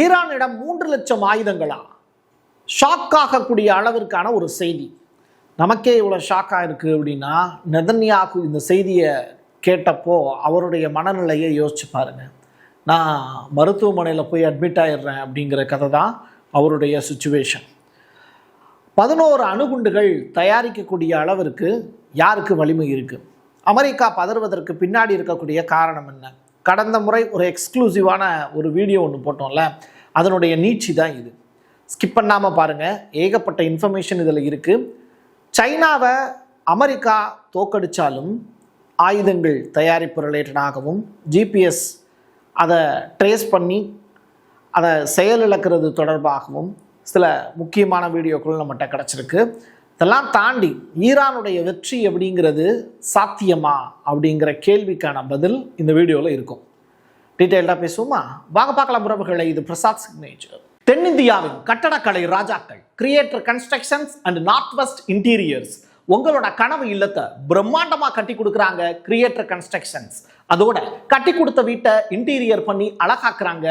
ஈரானிடம் 3 லட்சம் ஆயுதங்களா? ஷாக் ஆகக்கூடிய அளவிற்கான ஒரு செய்தி. நமக்கே இவ்வளோ ஷாக்காக இருக்குது அப்படின்னா, நெதன்யாகு இந்த செய்தியை கேட்டப்போ அவருடைய மனநிலையை யோசிச்சு பாருங்கள். நான் மருத்துவமனையில் போய் அட்மிட் ஆகிடுறேன் அப்படிங்கிற கதை தான் அவருடைய சுச்சுவேஷன். 11 அணுகுண்டுகள் தயாரிக்கக்கூடிய அளவிற்கு யாருக்கு வலிமை இருக்குது? அமெரிக்கா பதறுவதற்கு பின்னாடி இருக்கக்கூடிய காரணம் என்ன? கடந்த முறை ஒரு எக்ஸ்க்ளூசிவான ஒரு வீடியோ ஒன்று போட்டோம்ல, அதனுடைய நீட்சி தான் இது. ஸ்கிப் பண்ணாமல் பாருங்கள், ஏகப்பட்ட இன்ஃபர்மேஷன் இதில் இருக்குது. சைனாவை அமெரிக்கா தோக்கடித்தாலும் ஆயுதங்கள் தயாரிப்பு ரிலேட்டடாகவும் ஜிபிஎஸ் அதை ட்ரேஸ் பண்ணி அதை செயலிழக்கிறது தொடர்பாகவும் சில முக்கியமான வீடியோக்கள் நம்மகிட்ட கிடச்சிருக்கு. இதெல்லாம் தாண்டி ஈரானுடைய வெற்றி அப்படிங்கிறது சாத்தியமா அப்படிங்கிற கேள்விக்கான பதில் இந்த வீடியோவில் இருக்கும். டீட்டெயில்டாக பேசுவோமா? வாங்க பார்க்கலாம் உறவுகளை. இது பிரசாத் சிக்னேச்சர். தென்னிந்தியாவின் கட்டடக்கலை ராஜாக்கள் creator constructions and north west interiors உங்களோட கனவு இல்லத்தை பிரம்மாண்டமாக கட்டி கொடுக்குறாங்க கிரியேட்டர் கன்ஸ்ட்ரக்ஷன்ஸ். அதோட கட்டி கொடுத்த வீட்டை இன்டீரியர் பண்ணி அழகாக்குறாங்க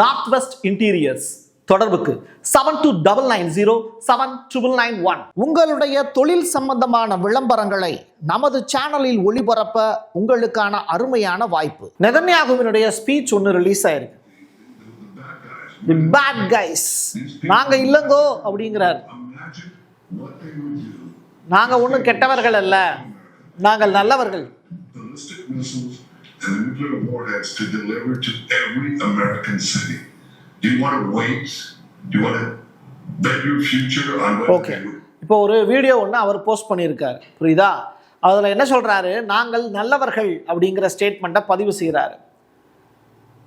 நார்த் வெஸ்ட் இன்டீரியர்ஸ். தொடர்புக்கு 72907991. உங்களுடைய தொழில் சம்பந்தமான விளம்பரங்களை நமது சேனலில் ஒளிபரப்ப உங்களுக்கான அருமையான வாய்ப்பு. நெதன்யாகுவினுடைய ஸ்பீச் ஒன்று ரிலீஸ் ஆயிருக்கு. தி பேட் கைஸ், நாங்க இல்லங்கோ அப்படிங்கிறார். நாங்க ஒன்றும் கெட்டவர்கள் அல்ல, நாங்கள் நல்லவர்கள். ஓகே, இப்போ ஒரு வீடியோ ஒன்று அவர் போஸ்ட் பண்ணியிருக்காரு, புரியுதா? அதில் என்ன சொல்றாரு? நாங்கள் நல்லவர்கள் அப்படிங்கிற ஸ்டேட்மெண்ட்டை பதிவு செய்கிறாரு.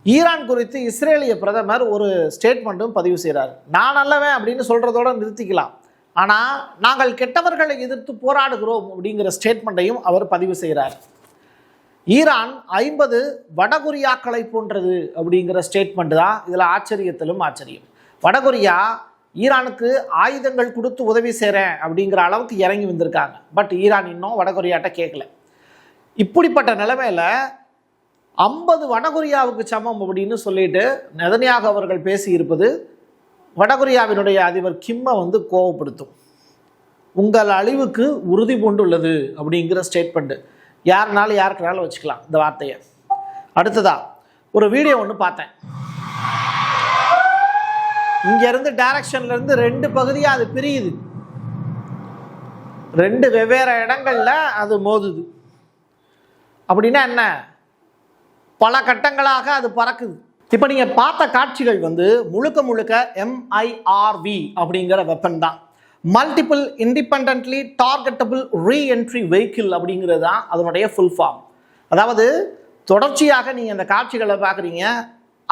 ஈரான் குறித்து இஸ்ரேலிய பிரதமர் ஒரு ஸ்டேட்மெண்ட்டும் பதிவு செய்கிறார். நான் நல்லவன் அப்படின்னு சொல்றதோட நிறுத்திக்கலாம், ஆனால் நாங்கள் கெட்டவர்களை எதிர்த்து போராடுகிறோம் அப்படிங்கிற ஸ்டேட்மெண்ட்டையும் அவர் பதிவு செய்கிறார். ஈரான் 50 வடகொரியாக்களை போன்றது அப்படிங்கிற ஸ்டேட்மெண்ட் தான் இதில் ஆச்சரியத்திலும் ஆச்சரியம். வடகொரியா ஈரானுக்கு ஆயுதங்கள் கொடுத்து உதவி செய்கிறேன் அப்படிங்கிற அளவுக்கு இறங்கி வந்திருக்காங்க. பட் ஈரான் இன்னும் வடகொரியாட்ட கேட்கல. இப்படிப்பட்ட நிலைமையில் 50 வடகொரியாவுக்கு சமம் அப்படின்னு சொல்லிட்டு நெதன்யாகு அவர்கள் பேசியிருப்பது வடகொரியாவினுடைய அதிபர் கிம்மை கோவப்படுத்தும். உங்கள் அழிவுக்கு உறுதி பூண்டுள்ளது அப்படிங்கிற ஸ்டேட்மெண்ட். யாருனாலும் யாருக்குனாலும் வச்சுக்கலாம் இந்த வார்த்தையை. அடுத்ததா ஒரு வீடியோ ஒன்று பார்த்தேன். இங்கேருந்து டைரக்ஷன்லேருந்து 2 பகுதியாக அது பிரியுது, 2 வெவ்வேறு இடங்களில் அது மோதுது. அப்படின்னா என்ன? பல கட்டங்களாக அது பறக்குது. இப்போ நீங்கள் பார்த்த காட்சிகள் முழுக்க முழுக்க MIRV அப்படிங்கிற வெப்பன் தான். Multiple independently targetable reentry vehicle அப்படிங்கிறது தான் அதனுடைய ஃபுல் ஃபார்ம். அதாவது தொடர்ச்சியாக நீங்கள் அந்த காட்சிகளை பார்க்குறீங்க,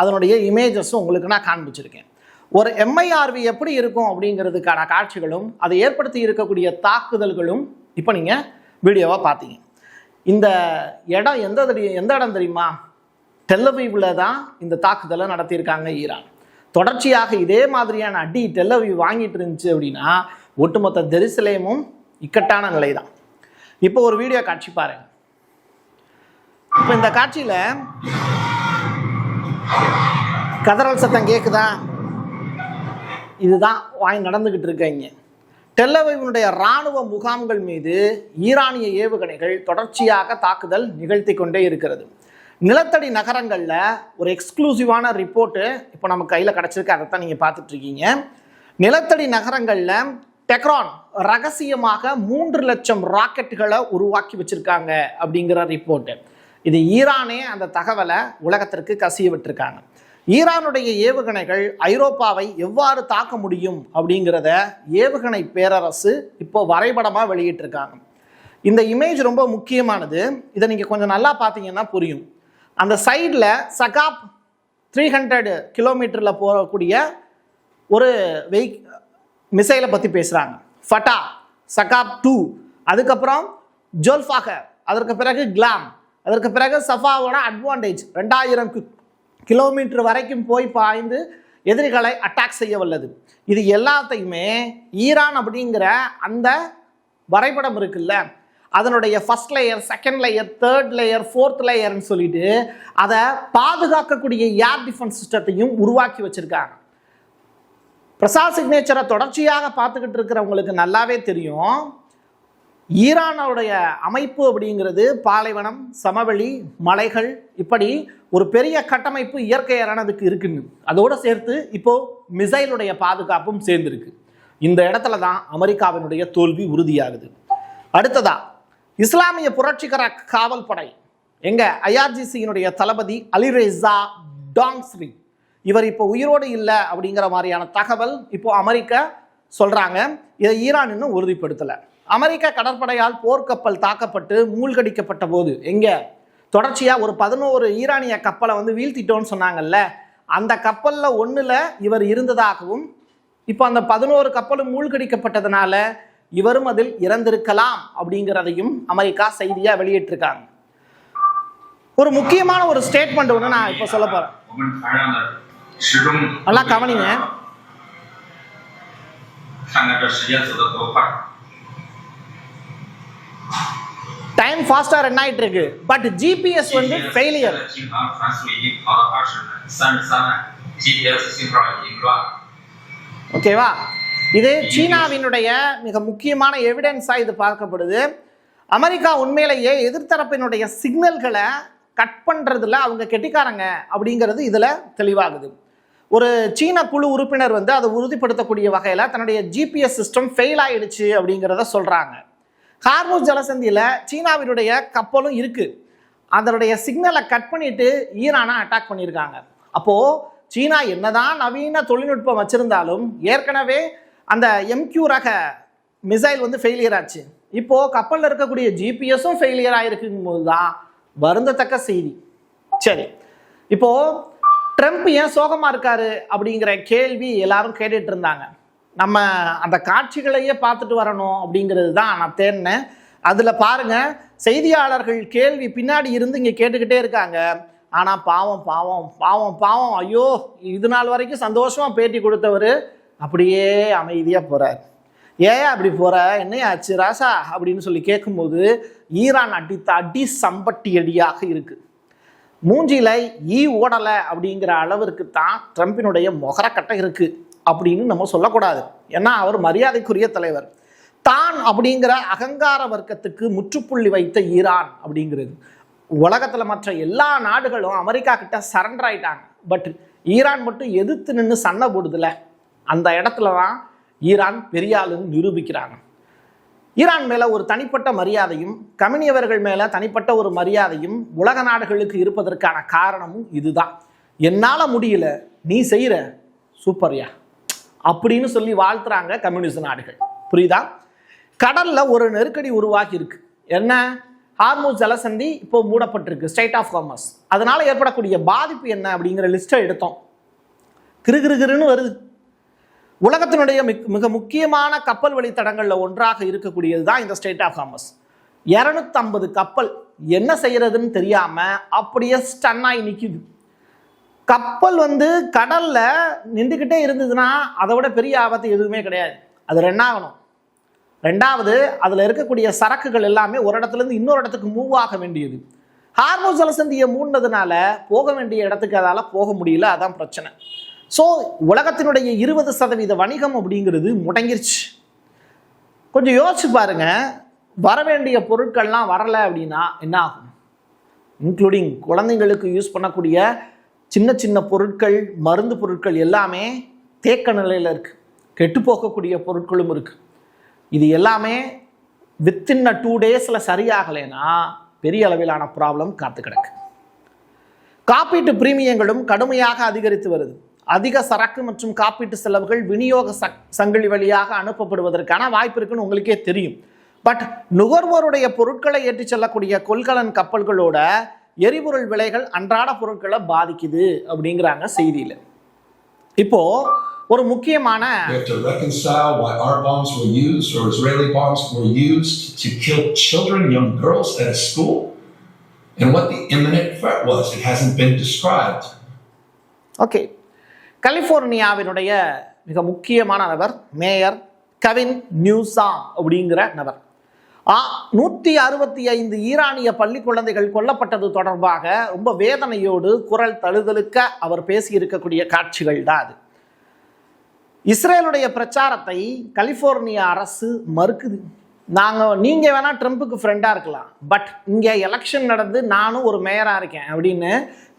அதனுடைய இமேஜஸும் உங்களுக்கு நான் காண்பிச்சிருக்கேன். ஒரு MIRV எப்படி இருக்கும் அப்படிங்கிறதுக்கான காட்சிகளும் அதை ஏற்படுத்தி இருக்கக்கூடிய தாக்குதல்களும் இப்போ நீங்கள் வீடியோவாக பார்த்தீங்க. இந்த இடம் எந்த இடம் தெரியுமா? டெல்லவீவில் தான் இந்த தாக்குதலை நடத்தியிருக்காங்க ஈரான். தொடர்ச்சியாக இதே மாதிரியான அடி டெல்லவீவ் வாங்கிட்டு இருந்துச்சு அப்படின்னா ஒட்டுமொத்த ஜெருசலேமும் இக்கட்டான நிலை தான். இப்போ ஒரு வீடியோ காட்சி பாருங்க. இப்போ இந்த காட்சியில் கதறல் சத்தம் கேட்குதா? இதுதான் நடந்துகிட்டு இருக்காங்க. டெல்லவீவினுடைய இராணுவ முகாம்கள் மீது ஈரானிய ஏவுகணைகள் தொடர்ச்சியாக தாக்குதல் நிகழ்த்தி கொண்டே இருக்கிறது. நிலத்தடி நகரங்களில் ஒரு எக்ஸ்க்ளூசிவான ரிப்போர்ட்டு இப்போ நம்ம கையில் கிடச்சிருக்கு, அதை தான் நீங்கள் பார்த்துட்ருக்கீங்க. நிலத்தடி நகரங்களில் டெக்ரான் ரகசியமாக 3 லட்சம் ராக்கெட்டுகளை உருவாக்கி வச்சுருக்காங்க அப்படிங்கிற ரிப்போர்ட்டு. இது ஈரானே அந்த தகவலை உலகத்திற்கு கசிய விட்டுருக்காங்க. ஈரானுடைய ஏவுகணைகள் ஐரோப்பாவை எவ்வாறு தாக்க முடியும் அப்படிங்கிறத ஏவுகணை பேரரசு இப்போ வரைபடமாக வெளியிட்டிருக்காங்க. இந்த இமேஜ் ரொம்ப முக்கியமானது. இதை நீங்கள் கொஞ்சம் நல்லா பார்த்தீங்கன்னா புரியும். அந்த சைடில் சகாப் 300 கிலோமீட்டரில் போகக்கூடிய ஒரு மிசைலை பற்றி பேசுகிறாங்க. ஃபட்டா, சகாப் 2, அதுக்கப்புறம் ஜோல்ஃபாகர், அதற்கு பிறகு கிளாம், அதற்கு பிறகு சஃபாவோட அட்வான்டேஜ் 2000 கிலோமீட்டர் வரைக்கும் போய் பாய்ந்து எதிரிகளை அட்டாக் செய்ய வல்லது. இது எல்லாத்தையுமே ஈரான் அப்படிங்கிற அந்த வரைபடம் இருக்குல்ல, அதனுடைய first layer, second layer, third layer, fourth லேயர்னு சொல்லிட்டு அதை பாதுகாக்கக்கூடிய ஏர் டிஃபென்ஸ் சிஸ்டத்தையும் உருவாக்கி வச்சிருக்காங்க. பிரசாத் சிக்னேச்சரை தொடர்ச்சியாக பார்த்துக்கிட்டு இருக்கிறவங்களுக்கு நல்லாவே தெரியும், ஈரானுடைய அமைப்பு அப்படிங்கிறது பாலைவனம், சமவெளி, மலைகள், இப்படி ஒரு பெரிய கட்டமைப்பு இயற்கையானதுக்கு இருக்குன்னு. அதோடு சேர்த்து இப்போ மிசைலுடைய பாதுகாப்பும் சேர்ந்துருக்கு. இந்த இடத்துல தான் அமெரிக்காவினுடைய தோல்வி உறுதியாகுது. அடுத்ததா இஸ்லாமிய புரட்சிகர காவல் படை, எங்க ஐஆர்ஜிசியினுடைய தளபதி அலிரேசா டாங்ஸ்ரி, இவர் இப்போ உயிரோடு இல்லை அப்படிங்கிற மாதிரியான தகவல் இப்போ அமெரிக்கா சொல்றாங்க. இதை ஈரான் இன்னும் உறுதிப்படுத்தலை. அமெரிக்க கடற்படையால் போர்க்கப்பல் தாக்கப்பட்டு மூழ்கடிக்கப்பட்ட போது எங்க தொடர்ச்சியா ஒரு 11 ஈரானிய கப்பலை வந்து வீழ்த்திட்டோன்னு சொன்னாங்கல்ல, அந்த கப்பல்ல ஒண்ணுல இவர் இருந்ததாகவும், இப்போ அந்த 11 கப்பலும் மூழ்கடிக்கப்பட்டதுனால இவரும் அதில் இறந்திருக்கலாம் அப்படிங்கிறதையும் அமெரிக்கா செய்தியா வெளியிட்டிருக்காங்க. ஒரு முக்கியமான ஒரு ஸ்டேட்மெண்ட் ஒன்று நான் இப்போ சொல்ல போறேன், நல்லா கவனிங்க. டைம் ஃபாஸ்டா ரன் ஆயிட்டு இருக்கு, பட் ஜிபிஎஸ் வந்து ஃபெயிலியர். ஓகேவா? இது சீனாவினுடைய மிக முக்கியமான எவிடன்ஸா இது பார்க்கப்படுது. அமெரிக்கா உண்மையிலேயே எதிர்த்தரப்பினுடைய சிக்னல்களை கட் பண்றதுல அவங்க கெட்டிக்காரங்க அப்படிங்கிறது இதுல தெளிவாகுது. ஒரு சீன குழு உறுப்பினர் வந்து அதை உறுதிப்படுத்தக்கூடிய வகையில தன்னுடைய ஜிபிஎஸ் சிஸ்டம் ஃபெயில் ஆயிடுச்சு அப்படிங்கிறத சொல்றாங்க. ஹார்முஸ் ஜலசந்தியில் சீனாவினுடைய கப்பலும் இருக்கு, அதனுடைய சிக்னலை கட் பண்ணிட்டு ஈரானை அட்டாக் பண்ணியிருக்காங்க. அப்போ சீனா என்னதான் நவீன தொழில்நுட்பம் வச்சிருந்தாலும் ஏற்கனவே அந்த எம்கியூ ரக மிசைல் வந்து ஃபெயிலியர் ஆச்சு. இப்போ கப்பலில் இருக்கக்கூடிய ஜிபிஎஸும் ஃபெயிலியர் ஆயிருக்கும் போது தான் வருந்தத்தக்க செய்தி. சரி, இப்போ ட்ரம்ப் ஏன் சோகமா இருக்காரு அப்படிங்கிற கேள்வி எல்லாரும் கேட்டுட்டு இருந்தாங்க. நம்ம அந்த காட்சிகளையே பார்த்துட்டு வரணும் அப்படிங்கிறது தான் நான் தேடினேன். அதில் பாருங்க, செய்தியாளர்கள் கேள்வி பின்னாடி இருந்து இங்கே கேட்டுக்கிட்டே இருக்காங்க. ஆனால் பாவம் பாவம் பாவம் பாவம், ஐயோ இது நாள் வரைக்கும் சந்தோஷமாக பேட்டி கொடுத்தவர் அப்படியே அமைதியாக போகிறார். ஏன் அப்படி போகிற, என்னையாச்சு ராசா அப்படின்னு சொல்லி கேட்கும்போது ஈரான் அடித்த அடி சம்பட்டி அடியாக இருக்குது. மூஞ்சில ஈ ஓடலை அப்படிங்கிற அளவிற்கு தான் ட்ரம்பினுடைய முகரக்கட்டை இருக்குது அப்படின்னு நம்ம சொல்லக்கூடாது. ஏன்னா அவர் மரியாதைக்குரிய தலைவர். தான் அப்படிங்கிற அகங்கார வர்க்கத்துக்கு முற்றுப்புள்ளி வைத்த ஈரான் அப்படிங்கிறது, உலகத்தில் மற்ற எல்லா நாடுகளும் அமெரிக்கா கிட்ட சரண்டர் ஆயிட்டாங்க. பட் ஈரான் மட்டும் எதிர்த்து நின்று சண்டை போடுதுல, அந்த இடத்துல தான் ஈரான் பெரியாளுன்னு நிரூபிக்கிறாங்க. ஈரான் மேலே ஒரு தனிப்பட்ட மரியாதையும் கம்யூனியவர்கள் மேலே தனிப்பட்ட ஒரு மரியாதையும் உலக நாடுகளுக்கு இருப்பதற்கான காரணமும் இதுதான். என்னால் முடியல, நீ செய்கிற சூப்பர்யா அப்படின்னு சொல்லி வாழ்த்துறாங்க கம்யூனிஸ்ட் நாடுகள். புரியுதா? கடல்ல ஒரு நெருக்கடி உருவாகி இருக்கு. என்ன? ஹார்முஸ் ஜலசந்தி இப்போ மூடப்பட்டிருக்கு, ஸ்ட்ரைட் ஆஃப் ஹார்மஸ். அதனால ஏற்படக்கூடிய பாதிப்பு என்ன அப்படிங்கிற லிஸ்ட்டை எடுத்தோம். கிருகிருன்னு வருது. உலகத்தினுடைய மிக முக்கியமான கப்பல் வழித்தடங்களில் ஒன்றாக இருக்கக்கூடியது தான் இந்த ஸ்ட்ரைட் ஆஃப் ஹார்மஸ். 250 கப்பல் என்ன செய்யறதுன்னு தெரியாம அப்படியே ஸ்டன்னாகி நிற்குது. கப்பல் வந்து கடல்ல நின்றுக்கிட்டே இருந்ததுன்னா அதை விட பெரிய ஆபத்து எதுவுமே கிடையாது. அது ரெண்டாகணும். ரெண்டாவது, அதில் இருக்கக்கூடிய சரக்குகள் எல்லாமே ஒரு இடத்துல இருந்து இன்னொரு இடத்துக்கு மூவ் ஆக வேண்டியது. ஹார்முஸ் ஜலசந்தியை மூடினதுனால போக வேண்டிய இடத்துக்கு அதால் போக முடியல, அதான் பிரச்சனை. ஸோ உலகத்தினுடைய 20% வணிகம் அப்படிங்கிறது முடங்கிருச்சு. கொஞ்சம் யோசிச்சு பாருங்க, வர வேண்டிய பொருட்கள்லாம் வரலை அப்படின்னா என்ன ஆகும்? இன்க்ளூடிங் குழந்தைங்களுக்கு யூஸ் பண்ணக்கூடிய சின்ன சின்ன பொருட்கள், மருந்து பொருட்கள் எல்லாமே தேக்க நிலையில் இருக்குது. கெட்டு போகக்கூடிய பொருட்களும் இருக்குது. இது எல்லாமே வித்தின் 2 டேஸில் சரியாகலைன்னா பெரிய அளவிலான ப்ராப்ளம் காத்து கிடக்கு. காப்பீட்டு பிரீமியங்களும் கடுமையாக அதிகரித்து வருது. அதிக சரக்கு மற்றும் காப்பீட்டு செலவுகள் விநியோக சங்கிலி வழியாக அனுப்பப்படுவதற்கான வாய்ப்பு இருக்குன்னு உங்களுக்கே தெரியும். பட் நுகர்வோருடைய பொருட்களை ஏற்றி செல்லக்கூடிய கொள்கலன் கப்பல்களோட எரிபொருள் விலைகள் அன்றாட பொருட்களை பாதிக்குது அப்படிங்கிறாங்க செய்தியில். இப்போ ஒரு முக்கியமான ஓகே, கலிபோர்னியாவினுடைய மிக முக்கியமான நபர் மேயர் கெவின் நியூசாம் அப்படிங்கிற நபர். 165 ஈரானிய பள்ளி குழந்தைகள் கொல்லப்பட்டது தொடர்பாக ரொம்ப வேதனையோடு குரல் தழுதலுக்க அவர் பேசியிருக்கக்கூடிய காட்சிகள் தான் அது. இஸ்ரேலுடைய பிரச்சாரத்தை கலிபோர்னியா அரசு மறுக்குது. நீங்கள் வேணால் ட்ரம்ப்புக்கு ஃப்ரெண்டாக இருக்கலாம், பட் இங்கே எலெக்ஷன் நடந்து நானும் ஒரு மேயராக இருக்கேன் அப்படின்னு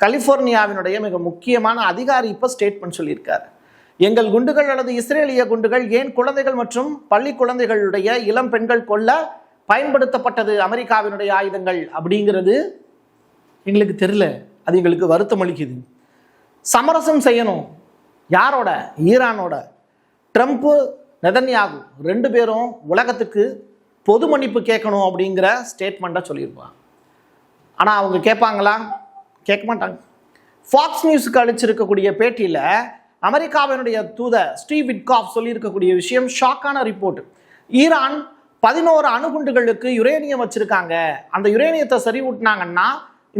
கலிஃபோர்னியாவினுடைய மிக முக்கியமான அதிகாரி இப்போ ஸ்டேட்மெண்ட் சொல்லியிருக்காரு. எங்கள் குண்டுகள் அல்லது இஸ்ரேலிய குண்டுகள் ஏன் குழந்தைகள் மற்றும் பள்ளி குழந்தைகளுடைய இளம் பெண்கள் கொல்ல பயன்படுத்தப்பட்டது அமெரிக்காவினுடைய ஆயுதங்கள் அப்படிங்கிறது எங்களுக்கு தெரியல. அது எங்களுக்கு வருத்தம் அளிக்குது. சமரசம் செய்யணும். யாரோட? ஈரானோட. ட்ரம்ப்பு நெதன்யாகு 2 பேரும் உலகத்துக்கு பொது மன்னிப்பு கேட்கணும் அப்படிங்கிற ஸ்டேட்மெண்ட்டை சொல்லியிருப்பாங்க. ஆனால் அவங்க கேட்பாங்களா? கேட்க மாட்டாங்க. ஃபாக்ஸ் நியூஸுக்கு அளிச்சிருக்கக்கூடிய பேட்டியில் அமெரிக்காவினுடைய தூதர் ஸ்டீவ் விட்காஃப் சொல்லியிருக்கக்கூடிய விஷயம் ஷாக்கான ரிப்போர்ட். ஈரான் 11 அணுகுண்டுகளுக்கு யுரேனியம் வச்சுருக்காங்க. அந்த யுரேனியத்தை சரிவூட்டினாங்கன்னா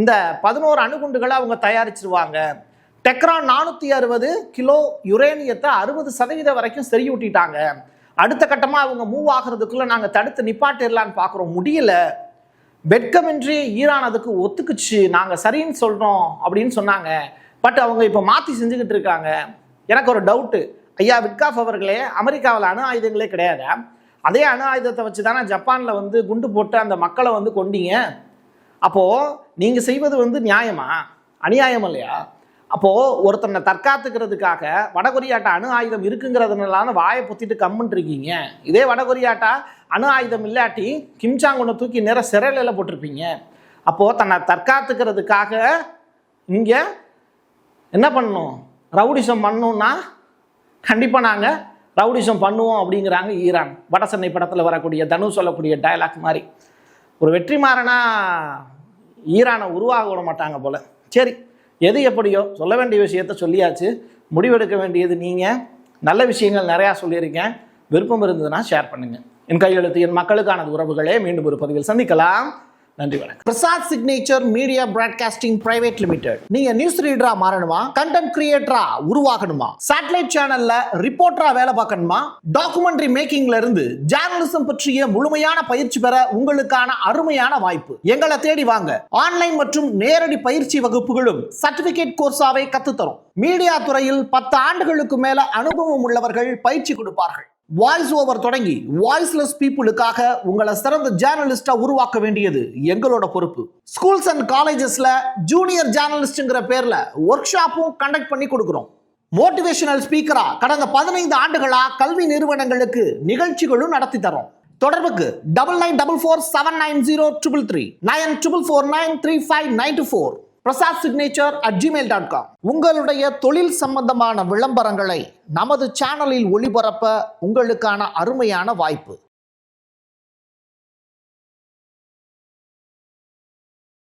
இந்த 11 அணுகுண்டுகளை அவங்க தயாரிச்சிருவாங்க. டெக்ரான் 460 கிலோ யுரேனியத்தை 60% வரைக்கும் செறியூட்டிட்டாங்க. அடுத்த கட்டமாக அவங்க மூவ் ஆகிறதுக்குள்ளே நாங்கள் தடுத்து நிப்பாட்டிடலான்னு பார்க்குறோம், முடியல. வெட்கமின்றி ஈரான் அதுக்கு ஒத்துக்குச்சு, நாங்கள் சரின்னு சொல்கிறோம் அப்படின்னு சொன்னாங்க. பட் அவங்க இப்போ மாற்றி செஞ்சுக்கிட்டு இருக்காங்க. எனக்கு ஒரு டவுட்டு, ஐயா விட்காஃப் அவர்களே, அமெரிக்காவில் அணு ஆயுதங்களே கிடையாது. அதே அணு ஆயுதத்தை வச்சு தானே ஜப்பானில் குண்டு போட்டு அந்த மக்களை கொண்டீங்க. அப்போது நீங்கள் செய்வது நியாயமா? அநியாயம் இல்லையா? அப்போது ஒருத்தனை தற்காத்துக்கிறதுக்காக வடகொரியாட்ட அணு ஆயுதம் இருக்குங்கிறதுனால வாயை பொத்திட்டு கம்முன்னு இருக்கீங்க. இதே வடகொரியாட்டா அணு ஆயுதம் இல்லாட்டி கிம்சாங் ஒன்று தூக்கி நேரம் சிறையில் போட்டிருப்பீங்க. அப்போது தன்னை தற்காத்துக்கிறதுக்காக இங்கே என்ன பண்ணணும்? ரவுடிசம் பண்ணணும்னா கண்டிப்பாக நாங்கள் ரவுடிசம் பண்ணுவோம் அப்படிங்கிறாங்க ஈரான். வட சென்னை படத்தில் வரக்கூடிய தனு சொல்லக்கூடிய டயலாக் மாதிரி. ஒரு வெற்றிமாறனா ஈரானை உருவாக விட மாட்டாங்க போல். சரி, எது எப்படியோ சொல்ல வேண்டிய விஷயத்த சொல்லியாச்சு. முடிவெடுக்க வேண்டியது நீங்கள். நல்ல விஷயங்கள் நிறையா சொல்லியிருக்கேன். விருப்பம் இருந்ததுன்னா ஷேர் பண்ணுங்கள். என் கையெழுத்து என் மக்களுக்கானது உறவுகளே. மீண்டும் ஒரு பதிவில் சந்திக்கலாம். நன்றி, வணக்கம். Prasad signature media broadcasting private limited. நீங்க நியூஸ் ரீடரா மாறணுமா? கண்டென்ட் கிரியேட்டரா உருவாகணுமா? சேட்டலைட் சேனல்ல ரிப்போர்ட்டரா வேலை பார்க்கணுமா? டாக்குமெண்ட்ரி மேக்கிங்ல இருந்து ஜேர்னலிசம் பற்றிய முழுமையான பயிற்சி பெற உங்களுக்கான அருமையான வாய்ப்பு. எங்களை தேடி வாங்க. ஆன்லைன் மற்றும் நேரடி பயிற்சி வகுப்புகளும் சர்டிபிகேட் கோர்ஸாவே கத்துத்தரும். மீடியா துறையில் 10 ஆண்டுகளுக்கு மேல அனுபவம் உள்ளவர்கள் பயிற்சி கொடுப்பார்கள். வாய்ஸ் ஓவர் தொடங்கி வாய்ஸ்லெஸ் பீப்புளுக்காக உங்களை சிறந்த ஜேர்னலிஸ்டா உருவாக்க வேண்டியது எங்களோட பொறுப்பு. ஸ்கூல்ஸ் அண்ட் காலேஜஸ்ல ஜூனியர் ஜேர்னலிஸ்ட்ங்கிற பேர்ல ஒர்க் ஷாப்பும் கண்டக்ட் பண்ணி கொடுக்கிறோம். மோட்டிவேஷனல் ஸ்பீக்கரா கடந்த 15 ஆண்டுகளா கல்வி நிறுவனங்களுக்கு நிகழ்ச்சிகளும் நடத்தி தரோம். தொடர்புக்கு 9944790333 94493594 prasad@gmail.com. உங்களுடைய தொழில் சம்பந்தமான விளம்பரங்களை நமது சேனலில் ஒளிபரப்ப உங்களுக்கான அருமையான வாய்ப்பு.